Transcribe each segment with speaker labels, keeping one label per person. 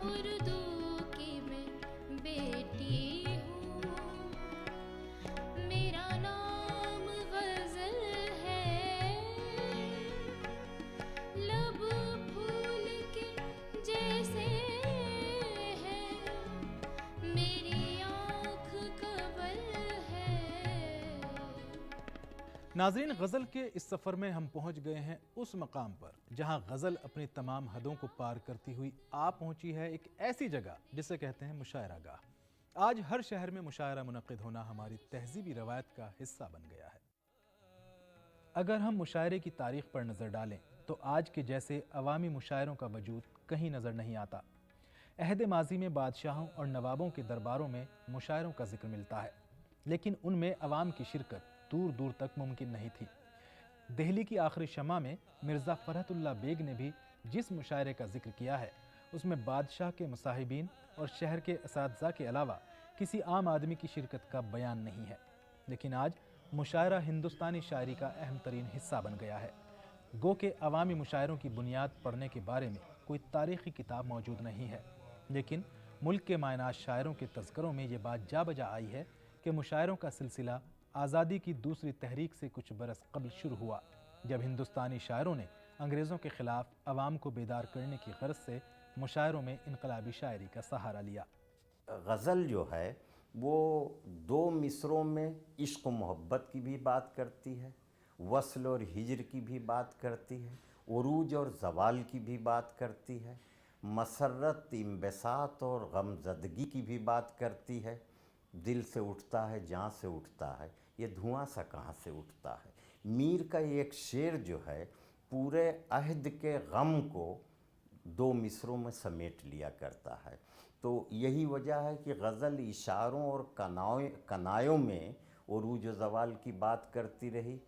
Speaker 1: उर्दू की मैं बेटी हूँ, मेरा नाम गजल है, लब फूल के जैसे है, मेरी आँख कवल है।
Speaker 2: नाज़रीन, गज़ल के इस सफ़र में हम पहुंच गए हैं उस मकाम पर जहां गज़ल अपनी तमाम हदों को पार करती हुई आ पहुंची है एक ऐसी जगह जिसे कहते हैं मुशायरा गाह। आज हर शहर में मुशायरा मुनक़्क़िद होना हमारी तहज़ीबी रवायत का हिस्सा बन गया है। अगर हम मुशायरे की तारीख़ पर नज़र डालें तो आज के जैसे अवामी मुशायरों का वजूद कहीं नज़र नहीं आता। अहद माजी में बादशाहों और नवाबों के दरबारों में मुशायरों का जिक्र मिलता है, लेकिन उनमें अवाम की शिरकत दूर दूर तक मुमकिन नहीं थी। दिल्ली की आखिरी शमा में मिर्ज़ा फ़रहतुल्लाह बेग ने भी जिस मुशायरे का जिक्र किया है उसमें बादशाह के मुसाहिबीन और शहर के असातिज़ा के अलावा किसी आम आदमी की शिरकत का बयान नहीं है। लेकिन आज मुशायरा हिंदुस्तानी शायरी का अहम तरीन हिस्सा बन गया है। गो के अवामी मुशायरों की बुनियाद पढ़ने के बारे में कोई तारीख़ी किताब मौजूद नहीं है, लेकिन मुल्क के मायनाज शायरों के तज़किरों में ये बात जा बजा आई है कि मुशायरों का सिलसिला आज़ादी की दूसरी तहरीक से कुछ बरस कबल शुरू हुआ, जब हिंदुस्तानी शायरों ने अंग्रेज़ों के ख़िलाफ़ अवाम को बेदार करने की गर्ज से मुशायरों में इनकलाबी शायरी का सहारा लिया।
Speaker 3: गज़ल जो है वो दो मिसरों में इश्क मोहब्बत की भी बात करती है, वस्ल और हिजर की भी बात करती है, उरूज और ज़वाल की भी बात करती है, मसरत, इम्बसात और गमज़दगी की भी बात करती है। दिल से उठता है, जान से उठता है, ये धुआं सा कहाँ से उठता है। मीर का एक शेर जो है पूरे अहद के गम को दो मिसरों में समेट लिया करता है। तो यही वजह है कि गज़ल इशारों और कनायों में उरूज व ज़वाल की बात करती रही,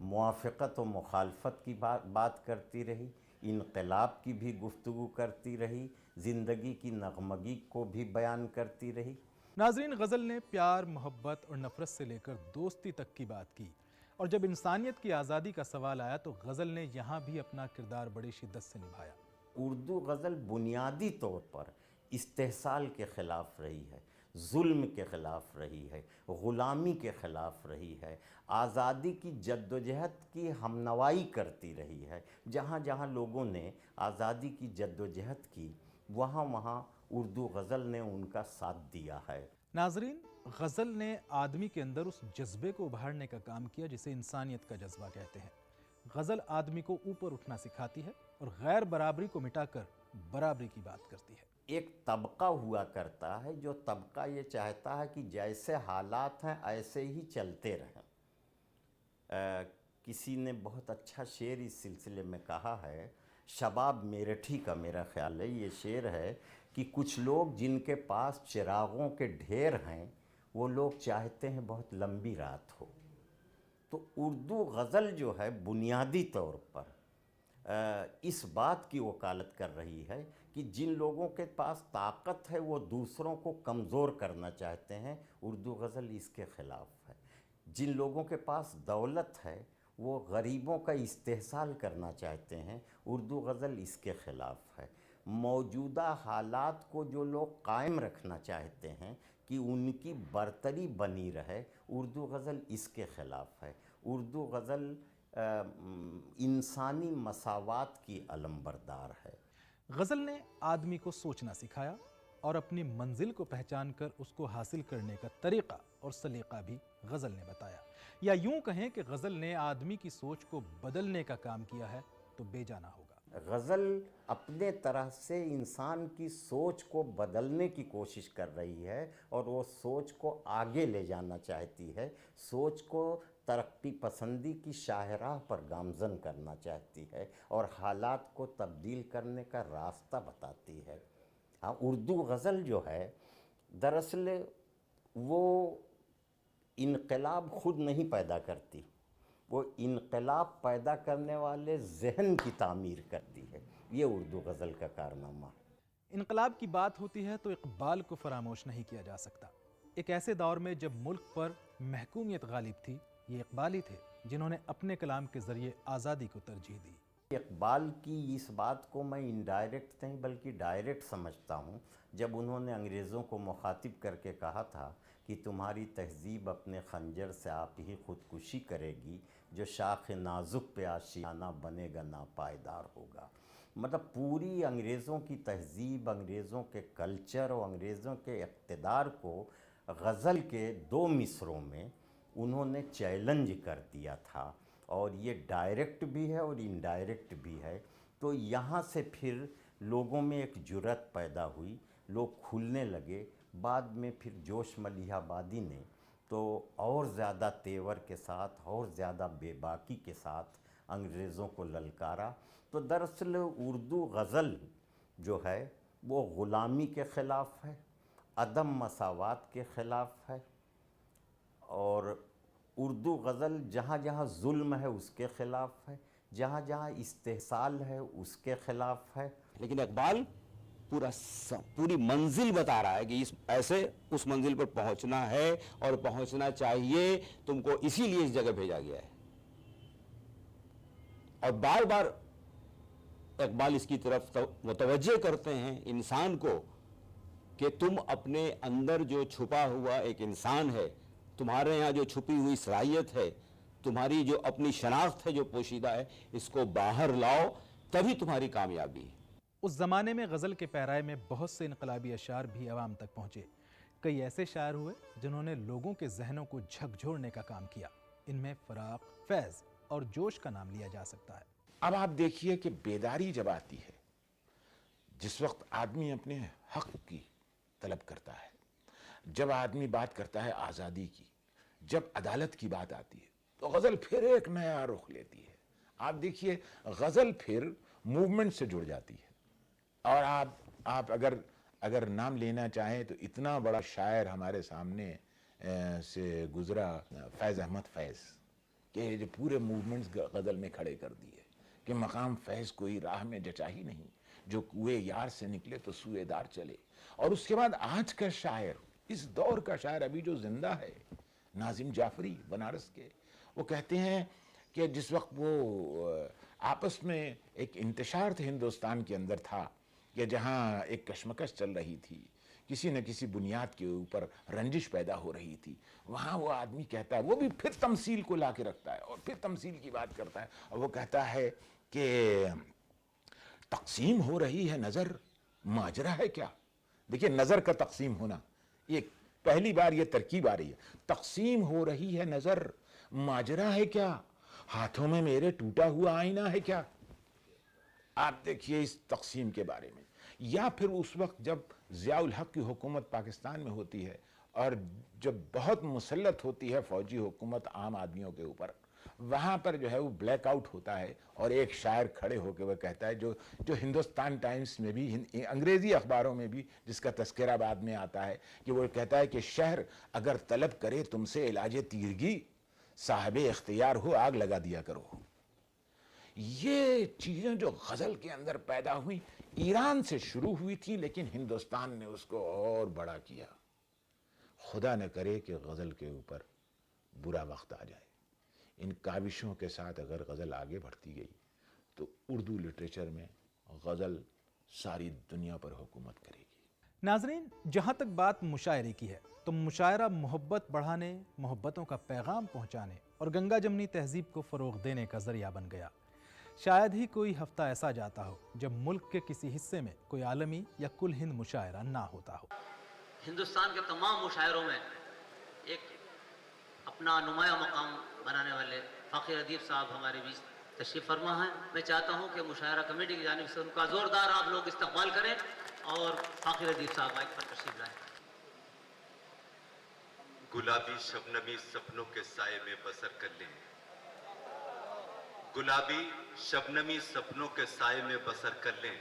Speaker 3: मुआफ़क़त और मुखालफत की बात करती रही, इनक़लाब की भी गुफ्तगू करती रही, ज़िंदगी की नगमगी को भी बयान करती रही।
Speaker 2: नाज़रीन, गज़ल ने प्यार, मोहब्बत और नफ़रत से लेकर दोस्ती तक की बात की, और जब इंसानियत की आज़ादी का सवाल आया तो गज़ल ने यहाँ भी अपना किरदार बड़ी शिद्दत से निभाया।
Speaker 3: उर्दू गज़ल बुनियादी तौर पर इस्तेहसाल के ख़िलाफ़ रही है, जुल्म के ख़िलाफ़ रही है, ग़ुलामी के ख़िलाफ़ रही है, आज़ादी की जद्दोजहद की हमनवाई करती रही है। जहाँ जहाँ लोगों ने आज़ादी की जद्दोजहद की वहाँ वहाँ उर्दू गज़ल ने उनका साथ दिया है।
Speaker 2: नाज़रीन, गज़ल ने आदमी के अंदर उस जज्बे को उभारने का काम किया जिसे इंसानियत का जज्बा कहते हैं। गज़ल आदमी को ऊपर उठना सिखाती है और गैर बराबरी को मिटाकर बराबरी की बात करती है।
Speaker 3: एक तबका हुआ करता है जो तबका ये चाहता है कि जैसे हालात हैं ऐसे ही चलते रहें। किसी ने बहुत अच्छा शेर इस सिलसिले में कहा है, शबाब मेरठी का मेरा ख्याल है ये शेर है, कि कुछ लोग जिनके पास चिरागों के ढेर हैं वो लोग चाहते हैं बहुत लंबी रात हो। तो उर्दू गज़ल जो है बुनियादी तौर पर इस बात की वकालत कर रही है कि जिन लोगों के पास ताकत है वो दूसरों को कमज़ोर करना चाहते हैं, उर्दू गज़ल इसके ख़िलाफ़ है। जिन लोगों के पास दौलत है वो गरीबों का इस्तेहसाल करना चाहते हैं, उर्दू गज़ल इसके ख़िलाफ़ है। मौजूदा हालात को जो लोग कायम रखना चाहते हैं कि उनकी बरतरी बनी रहे, उर्दू गज़ल इसके ख़िलाफ़ है। उर्दू गज़ल इंसानी मसावात की अलमबरदार है।
Speaker 2: गज़ल ने आदमी को सोचना सिखाया और अपनी मंजिल को पहचान कर उसको हासिल करने का तरीक़ा और सलीक़ा भी गज़ल ने बताया। या यूं कहें कि गज़ल ने आदमी की सोच को बदलने का काम किया है तो बेजाना होगा।
Speaker 3: गज़ल अपने तरह से इंसान की सोच को बदलने की कोशिश कर रही है और वो सोच को आगे ले जाना चाहती है, सोच को तरक्की पसंदी की शाहराह पर गामज़न करना चाहती है और हालात को तब्दील करने का रास्ता बताती है। हाँ, उर्दू गज़ल जो है दरअसल वो इनक़लाब ख़ुद नहीं पैदा करती, वो इनक़लाब पैदा करने वाले ज़हन की तामीर करती है। ये उर्दू गज़ल का कारनामा है।
Speaker 2: इनकलाब की बात होती है तो इक़बाल को फरामोश नहीं किया जा सकता। एक ऐसे दौर में जब मुल्क पर महकूमियत गालिब थी, ये इक़बाल ही थे जिन्होंने अपने कलाम के ज़रिए आज़ादी को तरजीह दी।
Speaker 3: इकबाल की इस बात को मैं इनडायरेक्ट नहीं बल्कि डायरेक्ट समझता हूँ, जब उन्होंने अंग्रेज़ों को मुखातिब करके कहा था कि तुम्हारी तहज़ीब अपने खंजर से आप ही ख़ुदकुशी करेगी, जो शाख नाजुक पे आशियाना बनेगा नापायदार होगा। मतलब पूरी अंग्रेज़ों की तहज़ीब, अंग्रेज़ों के कल्चर और अंग्रेज़ों के इक़्तिदार को गज़ल के 2 मिसरों में उन्होंने चैलेंज कर दिया था, और ये डायरेक्ट भी है और इनडायरेक्ट भी है। तो यहाँ से फिर लोगों में एक जुर्रत पैदा हुई, लोग खुलने लगे। बाद में फिर जोश मलिहाबादी ने तो और ज़्यादा तेवर के साथ और ज़्यादा बेबाकी के साथ अंग्रेज़ों को ललकारा। तो दरअसल उर्दू गज़ल जो है वो ग़ुलामी के ख़िलाफ़ है, अदम मसावात के ख़िलाफ़ है, और उर्दू गज़ल जहाँ जहाँ जुल्म है उसके ख़िलाफ़ है, जहाँ जहाँ इस्तेहसाल है उसके ख़िलाफ़ है।
Speaker 4: लेकिन इकबाल पूरी मंजिल बता रहा है कि इस ऐसे उस मंजिल पर पहुंचना है और पहुंचना चाहिए, तुमको इसीलिए इस जगह भेजा गया है। और बार बार इकबाल इसकी तरफ मुतवज्जे करते हैं इंसान को कि तुम अपने अंदर जो छुपा हुआ एक इंसान है, तुम्हारे यहाँ जो छुपी हुई सलाहियत है, तुम्हारी जो अपनी शनाख्त है जो पोशीदा है, इसको बाहर लाओ, तभी तुम्हारी कामयाबी है।
Speaker 2: उस ज़माने में गज़ल के पैराए में बहुत से इनकलाबी अशार भी अवाम तक पहुँचे। कई ऐसे शायर हुए जिन्होंने लोगों के जहनों को झकझोरने का काम किया। इनमें फराक, फैज़ और जोश का नाम लिया जा सकता है।
Speaker 5: अब आप देखिए कि बेदारी जब आती है, जिस वक्त आदमी अपने हक की तलब करता है, जब आदमी बात करता है आज़ादी की, जब अदालत की बात आती है, तो गज़ल फिर एक नया रुख लेती है। आप देखिए गज़ल फिर मूवमेंट से जुड़ जाती है। और आप अगर नाम लेना चाहें तो इतना बड़ा शायर हमारे सामने से गुजरा फैज़ अहमद फैज़, के जो पूरे मूवमेंट्स गज़ल में खड़े कर दिए कि मकाम फैज़ कोई राह में जचा ही नहीं, जो कुए यार से निकले तो सुएदार चले। और उसके बाद आज का शायर, इस दौर का शायर अभी जो जिंदा है, नाजिम जाफरी बनारस के, वो कहते हैं कि जिस वक्त वो आपस में एक इंतशार हिंदुस्तान के अंदर था कि जहाँ एक कशमकश चल रही थी, किसी न किसी बुनियाद के ऊपर रंजिश पैदा हो रही थी, वहाँ वो आदमी कहता है, वो भी फिर तमसील को ला के रखता है और फिर तमसील की बात करता है, और वो कहता है कि तकसीम हो रही है नज़र, माजरा है क्या। देखिए नज़र का तकसीम होना, ये पहली बार ये तरकीब आ रही है। तकसीम हो रही है नज़र, माजरा है क्या, हाथों में मेरे टूटा हुआ आईना है क्या। आप देखिए इस तकसीम के बारे में। या फिर उस वक्त जब ज़ियाउल हक की हुकूमत पाकिस्तान में होती है और जब बहुत मुसल्लत होती है फ़ौजी हुकूमत आम आदमियों के ऊपर, वहाँ पर जो है वो ब्लैकआउट होता है और एक शायर खड़े होकर वह कहता है, जो हिंदुस्तान टाइम्स में भी, अंग्रेज़ी अखबारों में भी जिसका तस्करा बाद में आता है, कि वो कहता है कि शहर अगर तलब करे तुमसे इलाजे तीरगी, साहिब इख्तियार हो आग लगा दिया करो। ये चीज़ें जो गज़ल के अंदर पैदा हुई, ईरान से शुरू हुई थी, लेकिन हिंदुस्तान ने उसको और बड़ा किया। खुदा न करे कि गज़ल के ऊपर बुरा वक्त आ जाए। इन काविशों के साथ अगर गज़ल आगे बढ़ती गई तो उर्दू लिटरेचर में गज़ल सारी दुनिया पर हुकूमत करेगी।
Speaker 2: नाज़रीन, जहाँ तक बात मुशायरे की है तो मुशायरा मोहब्बत बढ़ाने, मोहब्बतों का पैगाम पहुँचाने और गंगा जमनी तहजीब को फ़रोग़ देने का ज़रिया बन गया। शायद ही कोई हफ्ता ऐसा जाता हो जब मुल्क के किसी हिस्से में कोई आलमी या कुल हिंद मुशायरा ना होता हो।
Speaker 6: हिंदुस्तान के तमाम मुशायरों में एक अपना नुमाया मकाम बनाने वाले फ़ाखिर अदीब साहब हमारे बीच तशरीफ़ फरमा हैं। मैं चाहता हूँ कि मुशायरा कमेटी की जानिब से उनका ज़ोरदार आप लोग इस्तक़बाल करें और फ़ाखिर अदीब साहब माइक पर तशरीफ़ लाएं।
Speaker 7: गुलाबी शबनमी सपनों के साए में बसर कर लें, गुलाबी शबनमी सपनों के साए में बसर कर लें,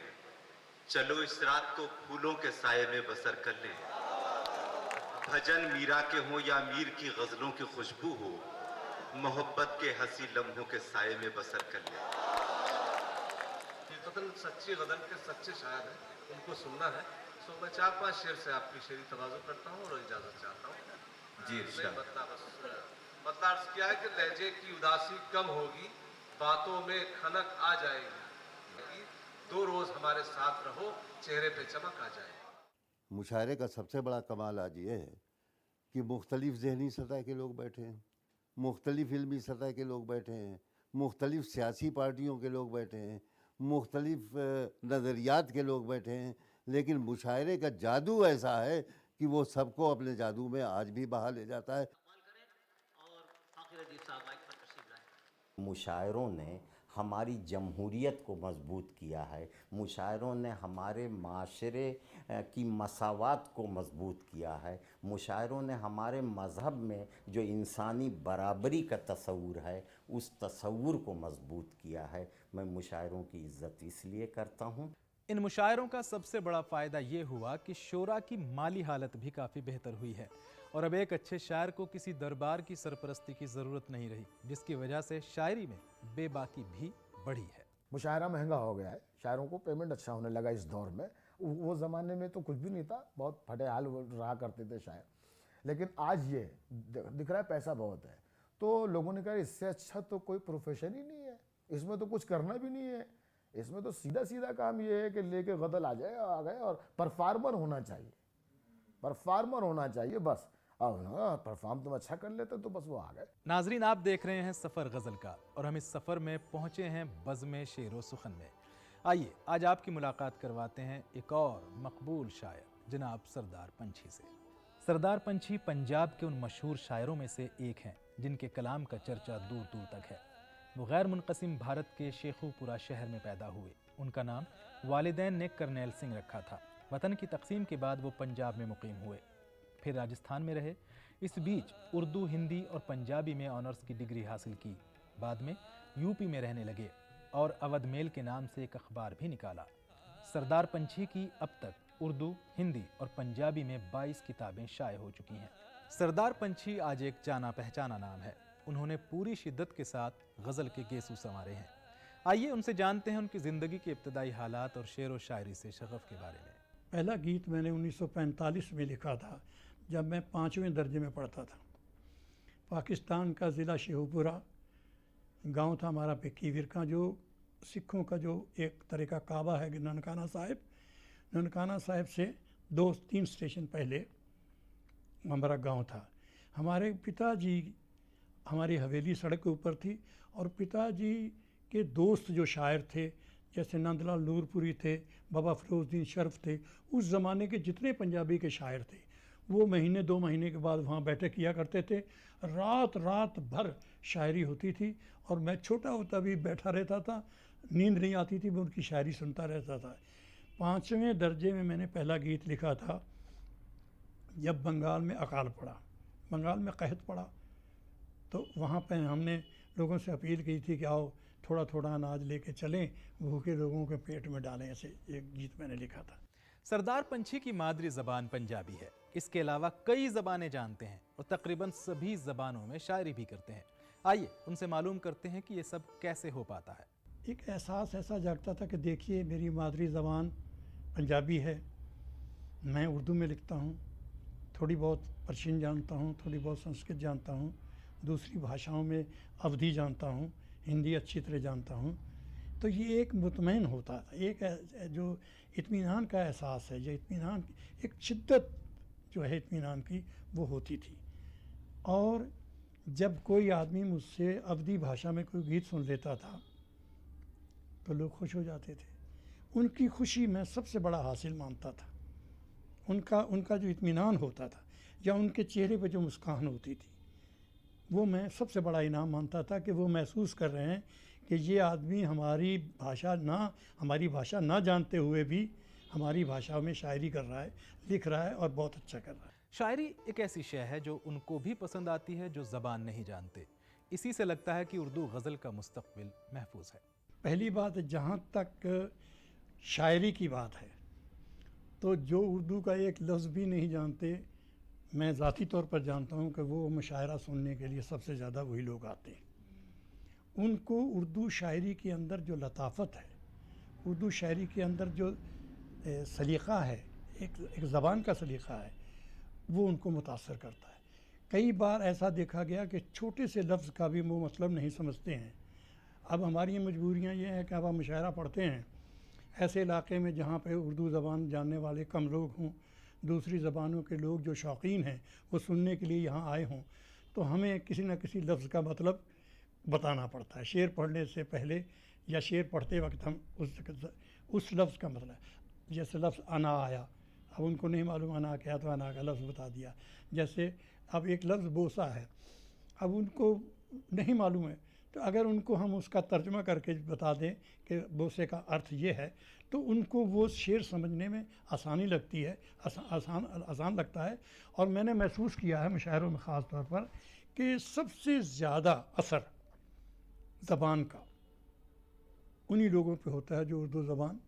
Speaker 7: चलो इस रात को फूलों के साए में बसर कर लें। भजन मीरा के हो या मीर की गज़लों की खुशबू हो, मोहब्बत के हंसी लम्हों के साए में बसर कर लें।
Speaker 8: हकीकतन सच्ची गज़ल के सच्चे शायर हैं, उनको सुनना है। सो मैं 4-5 शेर से आपकी शेरी तवाज़ु करता हूँ और इजाज़त चाहता हूँ।
Speaker 7: जी
Speaker 8: मतलब अर्ज़ किया है कि लहजे की उदासी कम होगी, बातों में खनक आ जाएगी, हमारे साथ रहो, चेहरे पे चमक आ जाए।
Speaker 9: मुशायरे का सबसे बड़ा कमाल आज ये है कि मुख्तलिफ़ ज़हनी सतह के लोग बैठे हैं, मुख्तलिफ़ इल्मी सतह के लोग बैठे हैं, मुख्तलिफ़ सियासी पार्टियों के लोग बैठे हैं, मुख्तलिफ़ नज़रियात के लोग बैठे हैं, लेकिन मुशायरे का जादू ऐसा है कि वो सबको अपने जादू में आज भी बहा ले जाता है।
Speaker 6: और फ़ाखिर अदीब साहब माइक पर तशरीफ लाएं।
Speaker 3: मुशायरों ने हमारी जमहूरियत को मजबूत किया है, मुशायरों ने हमारे माशरे की मसावात को मजबूत किया है, मुशायरों ने हमारे मज़हब में जो इंसानी बराबरी का तसव्वुर है उस तसव्वुर को मजबूत किया है। मैं मुशायरों की इज़्ज़त इसलिए करता हूँ।
Speaker 2: इन मुशायरों का सबसे बड़ा फ़ायदा ये हुआ कि शोरा की माली हालत भी काफ़ी बेहतर हुई है और अब एक अच्छे शायर को किसी दरबार की सरपरस्ती की ज़रूरत नहीं रही, जिसकी वजह से शायरी में बेबाकी भी बढ़ी है।
Speaker 10: मुशायरा महंगा हो गया है, शायरों को पेमेंट अच्छा होने लगा इस दौर में। वो ज़माने में तो कुछ भी नहीं था, बहुत फटे हाल रहा करते थे शायर, लेकिन आज ये दिख रहा है पैसा बहुत है, तो लोगों ने कहा इससे अच्छा तो कोई प्रोफेशन ही नहीं है, इसमें तो कुछ करना भी नहीं है, इसमें तो सीधा सीधा काम ये है कि लेके गज़ल आ जाए, आ गए और परफार्मर होना चाहिए, परफार्मर होना चाहिए बस। अब परफॉर्म तुम अच्छा कर लेते तो बस वो आ गए।
Speaker 2: नाजरीन, आप देख रहे हैं सफ़र गज़ल का और हम इस सफ़र में पहुँचे हैं बज़्म शेर सुखन में। आइए आज आपकी मुलाकात करवाते हैं एक और मकबूल शायर जनाब सरदार पंछी से। सरदार पंछी पंजाब के उन मशहूर शायरों में से एक हैं जिनके कलाम का चर्चा दूर दूर तक है। वो गैर मुनक़सिम भारत के शेखुपुरा शहर में पैदा हुए। उनका नाम वालिदैन ने करनैल सिंह रखा था। वतन की तकसीम के बाद वो पंजाब में मुकीम हुए, फिर राजस्थान में रहे। इस बीच उर्दू, हिंदी और पंजाबी में ऑनर्स की डिग्री हासिल की। बाद में यूपी में रहने लगे और अवध मेल के नाम से एक अखबार भी निकाला। सरदार पंछी की अब तक उर्दू, हिंदी और पंजाबी में 22 किताबें शाये हो चुकी हैं। सरदार पंछी आज एक जाना पहचाना नाम है। उन्होंने पूरी शिद्दत के साथ गज़ल के गेसू संवारे हैं। आइए उनसे जानते हैं उनकी ज़िंदगी के इब्तदाई हालात और शेर व शायरी से शगफ़ के बारे में।
Speaker 11: पहला गीत मैंने 1945 में लिखा था, जब मैं 5वें दर्जे में पढ़ता था। पाकिस्तान का ज़िला शेखुपुरा गांव था हमारा पिक्की विरका, जो सिखों का जो एक तरह का काबा है ननकाना साहिब। ननकाना साहिब से 2-3 स्टेशन पहले हमारा गांव था। हमारे पिताजी, हमारी हवेली सड़क के ऊपर थी और पिताजी के दोस्त जो शायर थे जैसे नंदलाल नूरपुरी थे, बाबा फिरोज़ुद्दीन शर्फ थे, उस ज़माने के जितने पंजाबी के शायर थे वो महीने 2 महीने के बाद वहाँ बैठक किया करते थे। रात रात भर शायरी होती थी और मैं छोटा होता भी बैठा रहता था, नींद नहीं आती थी, मैं उनकी शायरी सुनता रहता था। 5वें दर्जे में मैंने पहला गीत लिखा था जब बंगाल में अकाल पड़ा, बंगाल में कहत पड़ा, तो वहाँ पर हमने लोगों से अपील की थी कि आओ थोड़ा थोड़ा अनाज लेके चलें, भूखे लोगों के पेट में डालें। ऐसे एक गीत मैंने लिखा था।
Speaker 2: सरदार पंछी की मादरी ज़बान पंजाबी है। इसके अलावा कई ज़बानें जानते हैं और तकरीबन सभी ज़बानों में शायरी भी करते हैं। आइए उनसे मालूम करते हैं कि ये सब कैसे हो पाता है।
Speaker 11: एक एहसास ऐसा जागता था कि देखिए मेरी मादरी ज़बान पंजाबी है, मैं उर्दू में लिखता हूँ, थोड़ी बहुत पर्शियन जानता हूँ, थोड़ी बहुत संस्कृत जानता हूँ, दूसरी भाषाओं में अवधी जानता हूँ, हिंदी अच्छी तरह जानता हूँ। तो ये एक मुतमईन होता था, एक जो इत्मीनान का एहसास है, जो इत्मीनान, एक शिद्दत जो है इत्मीनान की, वो होती थी। और जब कोई आदमी मुझसे अवधी भाषा में कोई गीत सुन लेता था तो लोग खुश हो जाते थे। उनकी खुशी मैं सबसे बड़ा हासिल मानता था। उनका जो इत्मीनान होता था या उनके चेहरे पर जो मुस्कान होती थी, वो मैं सबसे बड़ा इनाम मानता था कि वो महसूस कर रहे हैं कि ये आदमी हमारी भाषा ना जानते हुए भी हमारी भाषा में शायरी कर रहा है, लिख रहा है और बहुत अच्छा कर रहा है।
Speaker 2: शायरी एक ऐसी शय है जो उनको भी पसंद आती है जो ज़बान नहीं जानते। इसी से लगता है कि उर्दू गज़ल का मुस्तक़बिल महफूज है।
Speaker 11: पहली बात, जहाँ तक शायरी की बात है तो जो उर्दू का एक लफ्ज़ भी नहीं जानते, मैं ज़ाती तौर पर जानता हूँ कि वो मुशायरा सुनने के लिए सबसे ज़्यादा वही लोग आते हैं। उनको उर्दू शायरी के अंदर जो लताफ़त है, उर्दू शायरी के अंदर जो सलीक़ा है, एक ज़बान का सलीक़ा है, वो उनको मुतासर करता है। कई बार ऐसा देखा गया कि छोटे से लफ्ज़ का भी वो मतलब नहीं समझते हैं। अब हमारी मजबूरियाँ ये हैं कि अब हम मुशायरा पढ़ते हैं, ऐसे इलाके में जहाँ पे उर्दू ज़बान जानने वाले कम लोग हों, दूसरी ज़बानों के लोग जो शौकीन हैं वो सुनने के लिए यहाँ आए हों, तो हमें किसी न किसी लफ्ज़ का मतलब बताना पड़ता है। शेर पढ़ने से पहले या शेर पढ़ते वक्त हम उस लफ्ज़ का मतलब, जैसे लफ्ज़ अना आया, अब उनको नहीं मालूम अना क्या, तो अना का लफ्ज़ बता दिया। जैसे अब एक लफ्ज़ बोसा है, अब उनको नहीं मालूम है, तो अगर उनको हम उसका तर्जुमा करके बता दें कि बोसे का अर्थ ये है, तो उनको वो शेर समझने में आसानी लगती है, आसान लगता है। और मैंने महसूस किया है मुशायरों में ख़ास तौर पर कि सबसे ज़्यादा असर ज़बान का उन्हीं लोगों पे होता है जो उर्दू ज़बान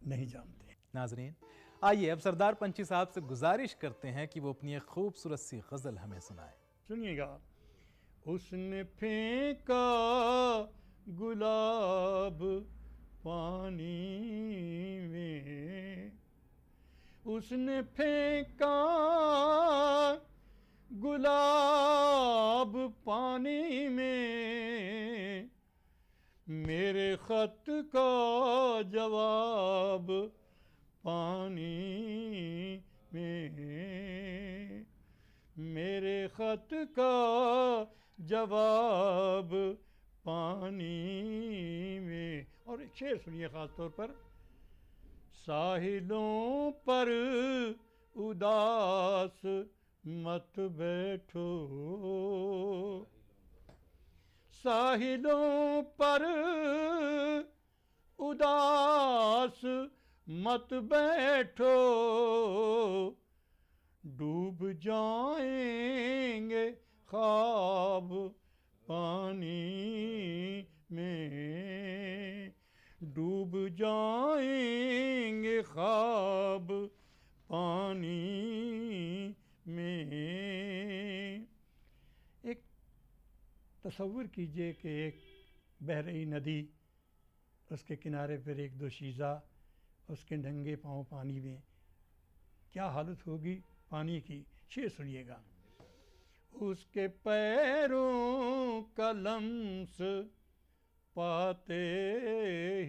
Speaker 11: नहीं जानते।
Speaker 2: नाजरीन, आइए अब सरदार पंची साहब से गुजारिश करते हैं कि वो अपनी एक खूबसूरत सी गज़ल हमें सुनाएं।
Speaker 11: सुनिएगा। उसने फेंका गुलाब पानी में, उसने फेंका गुलाब पानी में, मेरे ख़त का जवाब पानी में, मेरे ख़त का जवाब पानी में। और एक शेर सुनिए ख़ास तौर पर, साहिलों पर उदास मत बैठो, साहिलों पर उदास मत बैठो, डूब जाएंगे ख्वाब पानी में, डूब जाएंगे ख्वाब पानी में। एक तसव्वुर कीजिए कि एक बह रही नदी, उसके किनारे पर एक दोशीज़ा, उसके नंगे पाँव पानी में, क्या हालत होगी पानी की। शेर सुनिएगा। उसके पैरों का लम्स पाते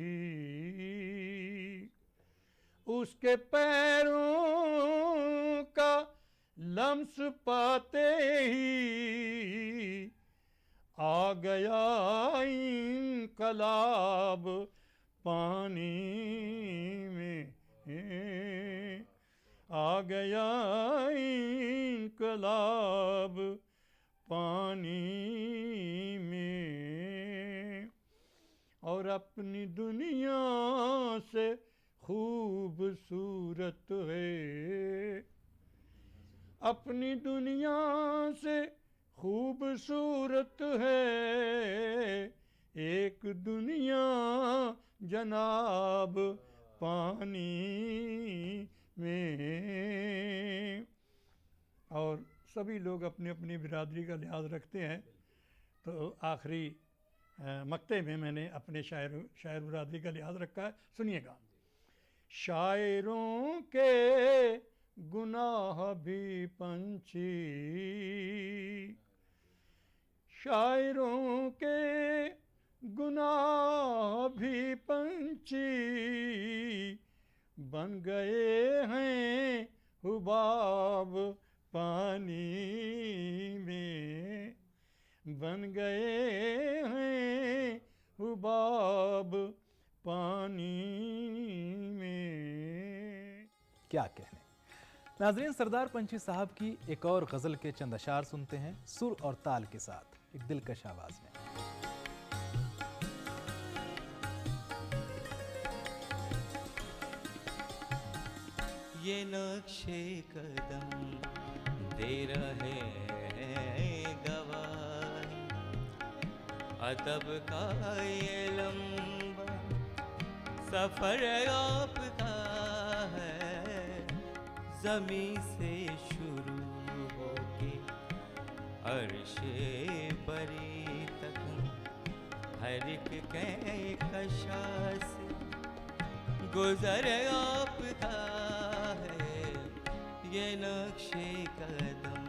Speaker 11: ही, उसके पैरों का लम्स पाते ही, आ गया इनकलाब पानी में, आ गया इनकलाब पानी में। और अपनी दुनिया से खूबसूरत है, अपनी दुनिया से खूबसूरत है एक दुनिया जनाब पानी में। और सभी लोग अपनी अपनी बिरादरी का लिहाज रखते हैं, तो आखिरी मक्ते में मैंने अपने शायर बिरादरी का लिहाज रखा है। सुनिएगा। शायरों के गुनाह भी पंछी, शायरों के गुनाह भी पंछी, बन गए हैं हुबाब पानी में, बन गए हैं हुबाब पानी में।
Speaker 2: क्या कहने। नाज़रीन, सरदार पंची साहब की एक और गज़ल के चंद अशार सुनते हैं, सुर और ताल के साथ, एक दिलकश आवाज़ में।
Speaker 12: ये नक्शे कदम दे रहे गवाही, अदब का ये लंबा सफर आपका है, ज़मीं से शुरू होके अर्शे बरी तक, हर एक कहकशा से गुज़र आपका है, ये नक्शे कदम।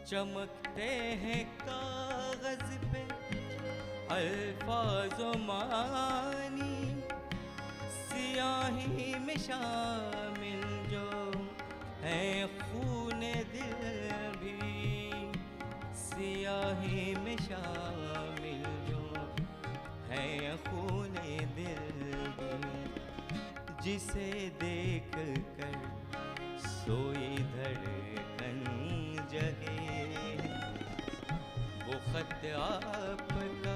Speaker 12: चमकते हैं कागज पे अल्फाज़ो मानी, सियाही में शामिल जो है खून दिल भी, सियाही में शामिल जो है खून दिल भी, जिसे देख कर सोई धड़कन जगे, वो खत आपका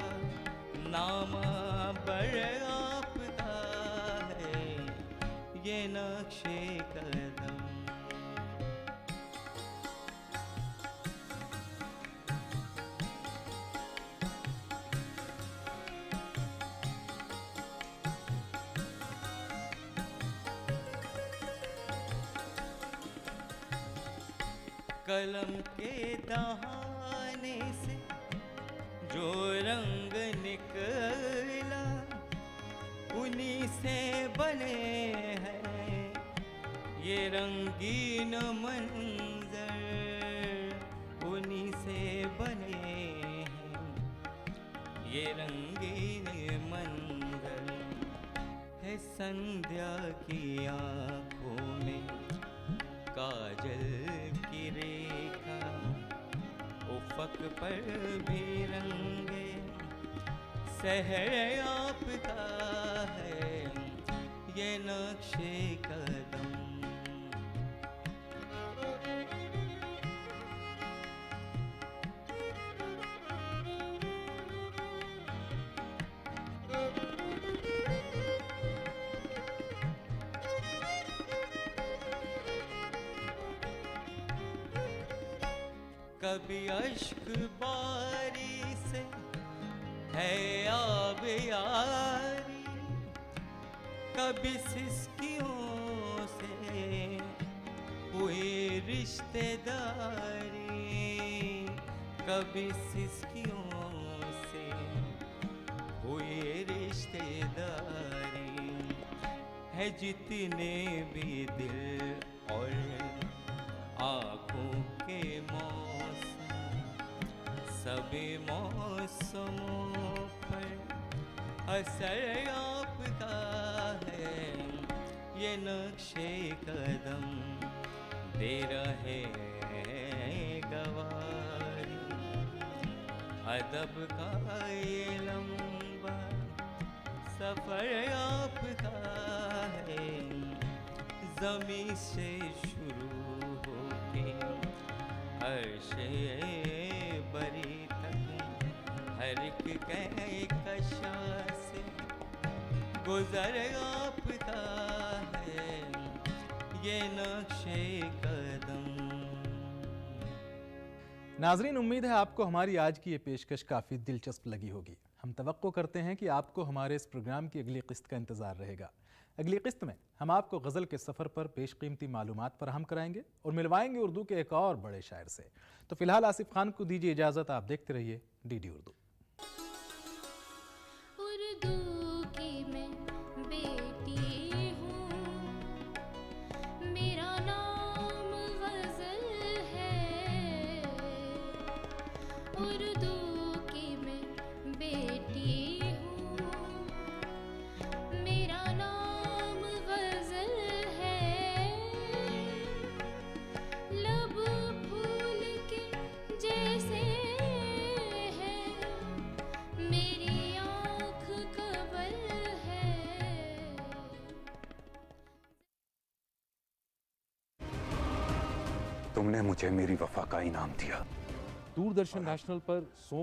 Speaker 12: नामा बर आपका है, ये नक्शे कदम। कलम के दहाने से जो रंग निकला, उन्हीं से बने हैं ये रंगीन मंजर, उन्हीं से बने हैं ये रंगीन मंजर। है संध्या की आँखों में काजल की रेखा, उफ़क़ पर भी रंगे सहर आपका है, ये नक्शे कदम। कभी अश्क बारी से है आब यारी, कभी सिसकियों से हुई रिश्तेदारी, कभी सिसकियों से हुई रिश्तेदारी। है जितने भी दिल और आँखों के मौसम, सभी मौसमों पर असर आपका है, ये नक्शे कदम दे रहे गवाही। अदब का ये लंबा सफ़र आपका है, ज़मीं से शुरू अर्शे बरी तक हर एक कहकशा से गुज़र आपका है, ये नक्शे कदम।
Speaker 2: नाजरीन, उम्मीद है आपको हमारी आज की ये पेशकश काफ़ी दिलचस्प लगी होगी। हम तवक्को करते हैं कि आपको हमारे इस प्रोग्राम की अगली किस्त का इंतज़ार रहेगा। अगली किस्त में हम आपको गज़ल के सफ़र पर बेशकीमती मालूमात फराहम कराएंगे और मिलवाएंगे उर्दू के एक और बड़े शायर से। तो फिलहाल आसिफ खान को दीजिए इजाज़त। आप देखते रहिए डीडी उर्दू।
Speaker 1: उर्दू की मैं बेटी हूँ, मेरा नाम गज़ल है। उर्दू की मैं बेटी हूँ, मेरा नाम गज़ल है। लब फूल के जैसे है, मेरी आँख कबल है।
Speaker 13: तुमने मुझे मेरी वफा का इनाम दिया।
Speaker 14: दूरदर्शन नेशनल पर सोम